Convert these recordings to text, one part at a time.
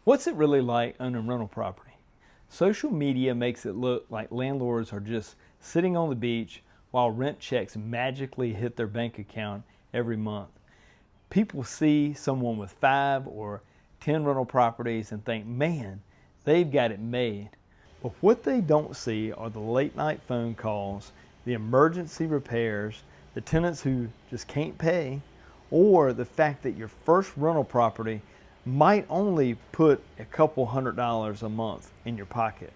What's it really like owning rental property? Social media makes it look like landlords are just sitting on the beach while rent checks magically hit their bank account every month. People see someone with 5 or 10 rental properties and think, man, they've got it made. But what they don't see are the late night phone calls, the emergency repairs, the tenants who just can't pay, or the fact that your first rental property might only put a couple $100 a month in your pocket.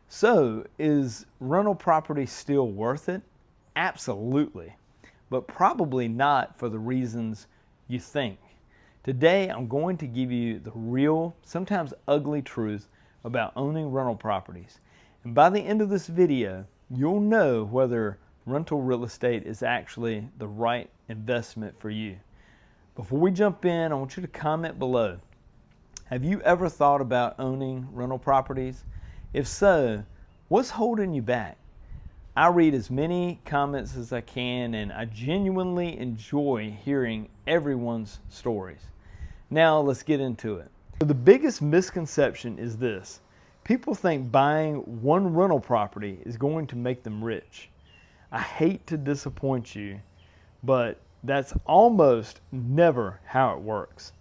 So, is rental property still worth it? Absolutely, but probably not for the reasons you think. Today, I'm going to give you the real, sometimes ugly truth about owning rental properties. And by the end of this video, you'll know whether rental real estate is actually the right investment for you. Before we jump in, I want you to comment below. Have you ever thought about owning rental properties? If so, what's holding you back? I read as many comments as I can, and I genuinely enjoy hearing everyone's stories. Now let's get into it. So the biggest misconception is this. People think buying one rental property is going to make them rich. I hate to disappoint you, but that's almost never how it works.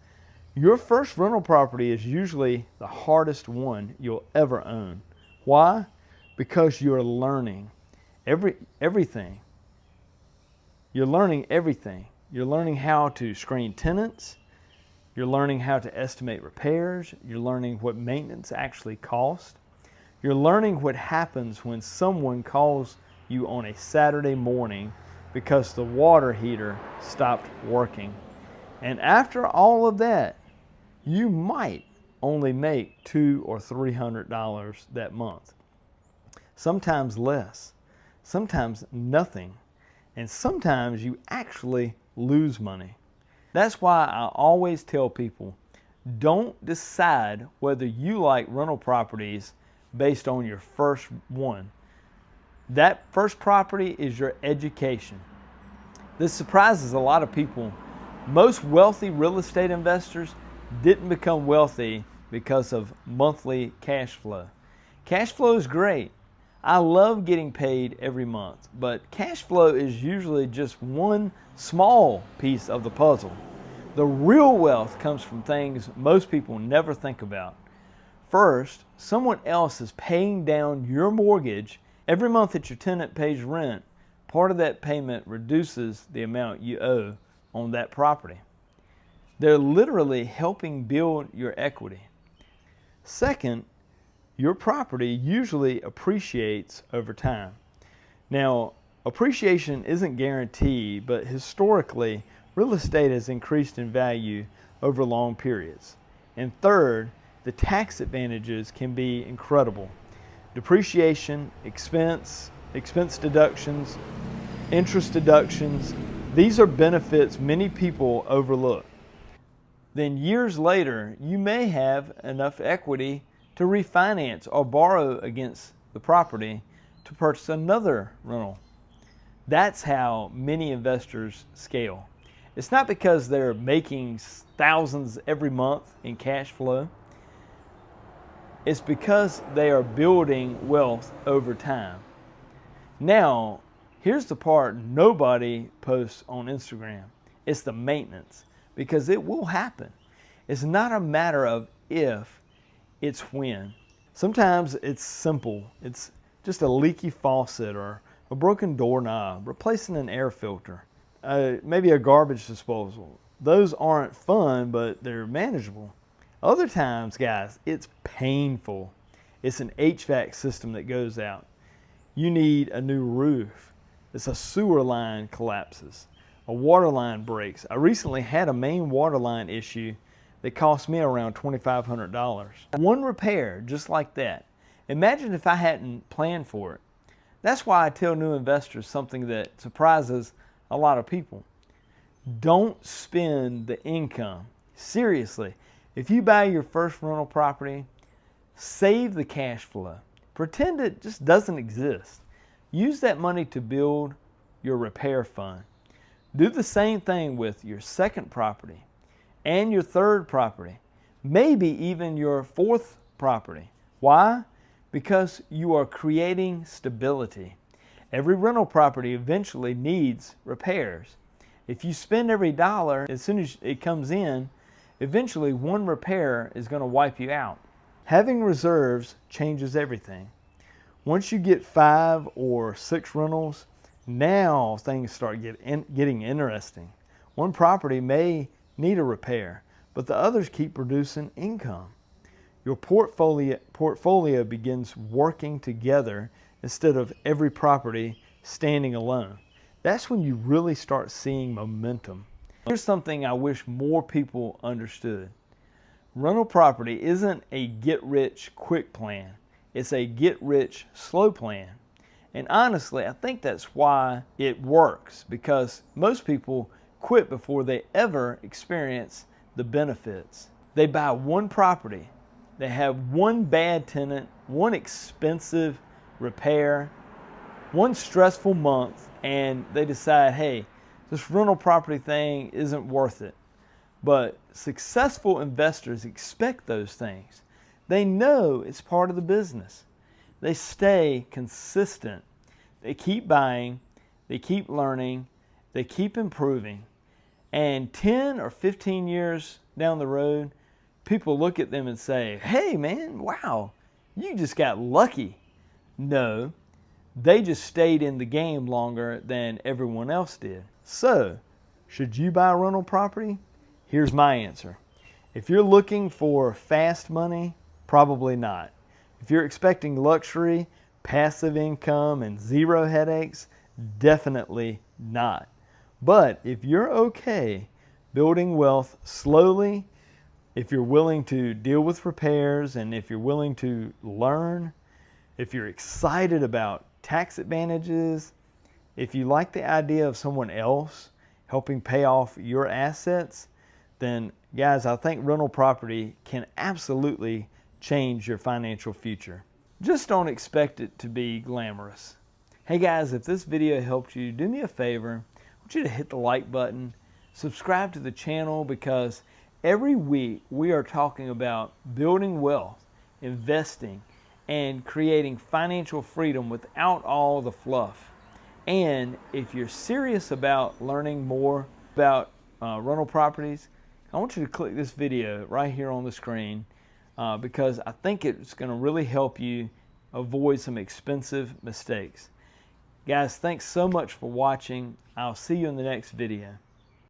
Your first rental property is usually the hardest one you'll ever own. Why? Because you're learning everything. You're learning everything. You're learning how to screen tenants. You're learning how to estimate repairs. You're learning what maintenance actually costs. You're learning what happens when someone calls you on a Saturday morning because the water heater stopped working. And after all of that, you might only make $200 or $300 that month. Sometimes less, sometimes nothing, and sometimes you actually lose money. That's why I always tell people, don't decide whether you like rental properties based on your first one. That first property is your education. This surprises a lot of people. Most wealthy real estate investors didn't become wealthy because of monthly cash flow. Cash flow is great. I love getting paid every month, but cash flow is usually just one small piece of the puzzle. The real wealth comes from things most people never think about. First, someone else is paying down your mortgage. Every month that your tenant pays rent, part of that payment reduces the amount you owe on that property. They're literally helping build your equity. Second, your property usually appreciates over time. Now, appreciation isn't guaranteed, but historically, real estate has increased in value over long periods. And third, the tax advantages can be incredible. Depreciation, expense deductions, interest deductions, these are benefits many people overlook. Then years later, you may have enough equity to refinance or borrow against the property to purchase another rental. That's how many investors scale. It's not because they're making thousands every month in cash flow. It's because they are building wealth over time. Now, here's the part nobody posts on Instagram. It's the maintenance, because it will happen. It's not a matter of if, it's when. Sometimes it's simple. It's just a leaky faucet or a broken doorknob, replacing an air filter, maybe a garbage disposal. Those aren't fun, but they're manageable. Other times, guys, it's painful. It's an HVAC system that goes out. You need a new roof. It's a sewer line collapses. A water line breaks. I recently had a main water line issue that cost me around $2,500. One repair, just like that. Imagine if I hadn't planned for it. That's why I tell new investors something that surprises a lot of people. Don't spend the income. Seriously, if you buy your first rental property, save the cash flow. Pretend it just doesn't exist. Use that money to build your repair fund. Do the same thing with your second property and your third property. maybe even your fourth property. Why? Because you are creating stability. Every rental property eventually needs repairs. If you spend every dollar, as soon as it comes in, eventually one repair is going to wipe you out. Having reserves changes everything. Once you get 5 or 6 rentals, now things start getting interesting. One property may need a repair, but the others keep producing income. Your portfolio begins working together instead of every property standing alone. That's when you really start seeing momentum. Here's something I wish more people understood. Rental property isn't a get-rich-quick plan. It's a get-rich-slow plan. And honestly, I think that's why it works, because most people quit before they ever experience the benefits. They buy one property, they have one bad tenant, one expensive repair, one stressful month, and they decide, hey, this rental property thing isn't worth it. But successful investors expect those things. They know it's part of the business. They stay consistent. They keep buying, they keep learning, they keep improving. And 10 or 15 years down the road, people look at them and say, hey man, wow, you just got lucky. No, they just stayed in the game longer than everyone else did. So, should you buy a rental property? Here's my answer. If you're looking for fast money, probably not. If you're expecting luxury, passive income, and zero headaches, definitely not. But if you're okay building wealth slowly, if you're willing to deal with repairs, and if you're willing to learn, if you're excited about tax advantages, if you like the idea of someone else helping pay off your assets, then guys, I think rental property can absolutely change your financial future. Just don't expect it to be glamorous. Hey guys, if this video helped you, do me a favor. I want you to hit the like button, subscribe to the channel, because every week we are talking about building wealth, investing, and creating financial freedom without all the fluff. And if you're serious about learning more about rental properties, I want you to click this video right here on the screen because I think it's going to really help you avoid some expensive mistakes. Guys, thanks so much for watching. I'll see you in the next video.